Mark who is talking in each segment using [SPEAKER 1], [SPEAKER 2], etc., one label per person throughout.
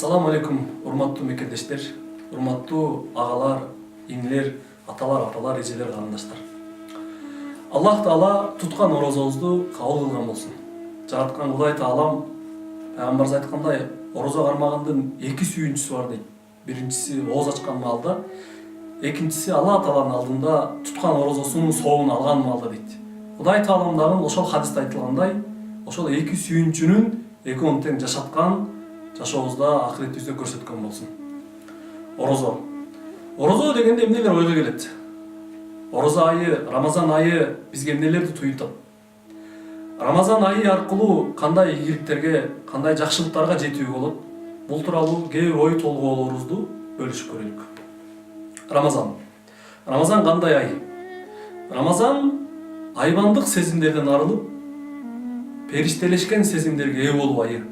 [SPEAKER 1] Assalamu алейкум, урматтуу мекендештер, урматтуу агалар, иңилер, аталар, апалар, эжелер, карындаштар. Аллах Таала туткан орозобузду кабыл кылган болсун. Жараткан Кудай Таалам пайгамбарыбыз айткандай, орозо кармагандын эки сүйүнчүсү бар дейт. Биринчиси ооз ачкан маалда, экинчиси Аллах Тааланын алдында туткан орозосунун соогун алган маалда дейт. Кудай Таалам дагы ошол хадисте айтылгандай, ошол эки сүйүнчүнүн экөөнүн тең жашаткан жашообузда акыретибизде көрсөткөн болсун. Орозо. Орозо дегенде эмнелер ойго келет? Орозо айы, Рамазан айы бизге эмнелерди туюнтат? Рамазан айы аркылуу кандай ийгиликтерге, кандай жакшылыктарга жетүүгө болот? Бул тууралуу кээ бир ой толгоолорубузду бөлүшүп көрөлүк. Рамазан. Рамазан кандай ай? Рамазан айбандык сезимдерден арылып, периштелешкен сезимдерге ээ болуу айы.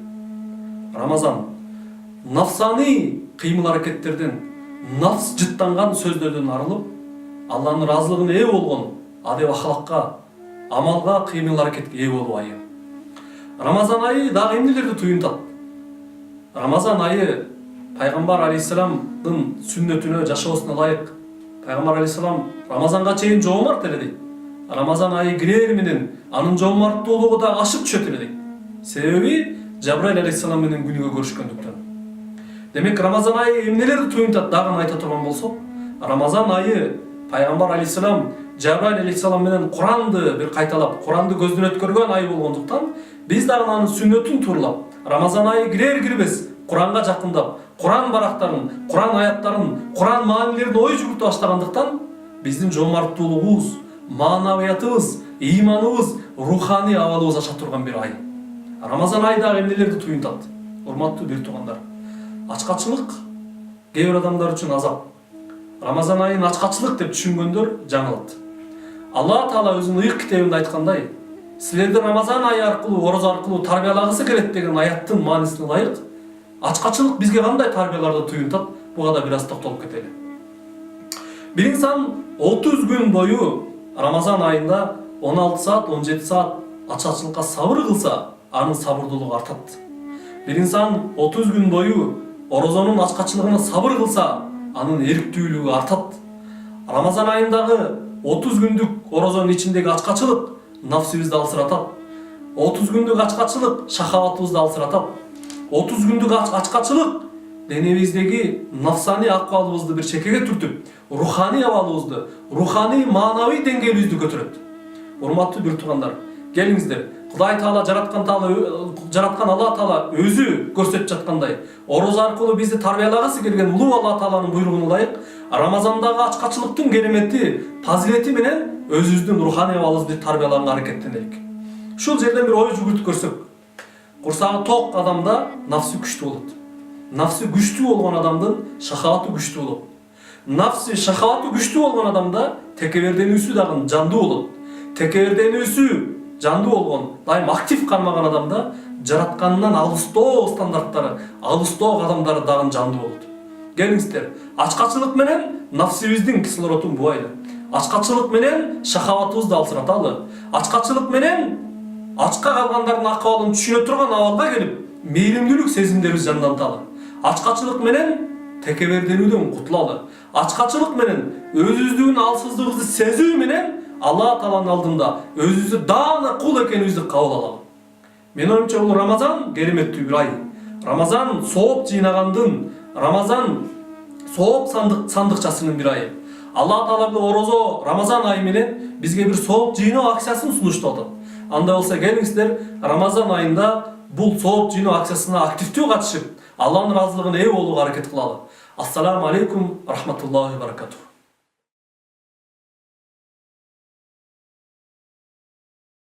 [SPEAKER 1] Рамазан нафсани кыймыл-аракеттерден, нафс жыттанган сөздөрдөн арылып, Алланын ыраазылыгына ээ болгон адеп-ахлакка, амалга, кыймыл-аракетке ээ болуу айы. Рамазан айы дагы эмнелерди туюнтат? Рамазан айы пайгамбар алейхиссаламдын сүннөтүнө, жашоосуна ылайык. Пайгамбар алейхиссалам Рамазанга чейин жоомарт эле дейт. Рамазан айы кирер менен анын жоомарттуулугу да ашып түшөт эле дейт. Себеби Жабраил алейхиссалам менен күнүгө көрүшкөндүктөн. Демек Рамазан айы эмнелерди туюнтат дагы айта турган болсок, Рамазан айы пайгамбар алейхиссалам Жабраил алейхиссалам менен Куранды бир кайталап, Куранды көздөн өткөргөн ай болгондуктан, биз дагы анын сүннөтүн тууралап, Рамазан айы кирер-кирбес Куранга жакындап, Куран барактарын, Куран аяттарын, Куран маанилерин ой жүгүртө баштагандыктан, биздин жоомарттуулугубуз, маанавиятыбыз, ыйманыбыз, руханий абалыбыз аша турган бир ай. Рамазан айы дагы эмнелерди туюнтат? Урматтуу бир туугандар. Ачкачылык кээ бир адамдар үчүн азап. Рамазан айын ачкачылык деп түшүнгөндөр жаңылат. Аллах Таала өзүнүн ыйык китебинде айткандай, силерди Рамазан айы аркылуу, орозо аркылуу тарбиялагысы келет деген аяттын маанисине ылайык, ачкачылык бизге кандай тарбияларды туюнтат? Буга да бир аз токтолуп кетели. Бир инсан 30 күн бою Рамазан айында 16 саат, 17 саат ачкачылыкка сабыр кылса, анын сабырдуулугу артат. Бир инсан 30 күн бою орозонун ачкачылыгына сабыр кылса, анын эрктүүлүгү артат. Рамазан айындагы 30 күндүк орозонун ичиндеги ачкачылык нафсибизди алсыратат. 30 күндүк ачкачылык шахаватыбызды алсыратат. 30 күндүк ачкачылык денебиздеги нафсани акыбалыбызды бир чекеге түртүп, руханий абалыбызды, руханий маанавий деңгээлибизди көтөрөт. Урматтуу бир туугандар, келиңиздер, Кудай Таала жараткан Аллах Таала өзү көрсөтүп жаткандай, орозо аркылуу бизди тарбиялагысы келген улуу Аллах Тааланын буйругуна ылайык, Рамазандагы ачкачылыктын керемети, фазилети менен өзүбүздүн руханий абалыбызды тарбиялаганга аракеттенелик. Ушул жерден бир ой жүгүртүп көрсөк, курсагы ток адамда нафсы күчтүү болот. Нафсы күчтүү болгон адамдын шахаваты күчтүү болот. Нафсы шахаваты күчтүү болгон адамда текеберденүүсү дагы жандуу болот. Текеберденүүсү жандуу болгон, дайым актив кармаган адамда жаратканынан алыстоо стандарттары, алыстоо кадамдары дагы жандуу болот. Келиңиздер, ачкачылык менен нафсибиздин кислородун бубайлы. Ачкачылык менен шахаватыбызды алсыраталы. Ачкачылык менен ачка калгандардын акыбалын түшүнө турган абалга келип, мейримдүүлүк сезимдерибиз жанданталы. Ачкачылык менен текеберденүүдөн кутулалы. Ачкачылык менен өзүбүздүн алсыздыгыбызды сезүү менен Аллах Тааланын алдында өзүбүздү даана кул экенибизди кабыл алалы. Мен оюмча бул Рамазан кереметтүү бир ай. Рамазан сооп жыйнагандын, Рамазан сооп сандыкчасынын бир айы. Аллах Таала орозо Рамазан айы менен бизге бир сооп жыйноо акциясын сунуштап атат. Андай болсо келиңиздер, Рамазан айында бул сооп жыйноо акциясына активдүү катышып, Алланын ыраазылыгына ээ болууга аракет кылалы. Ассаламу алейкум рахматуллахи ва баракатух.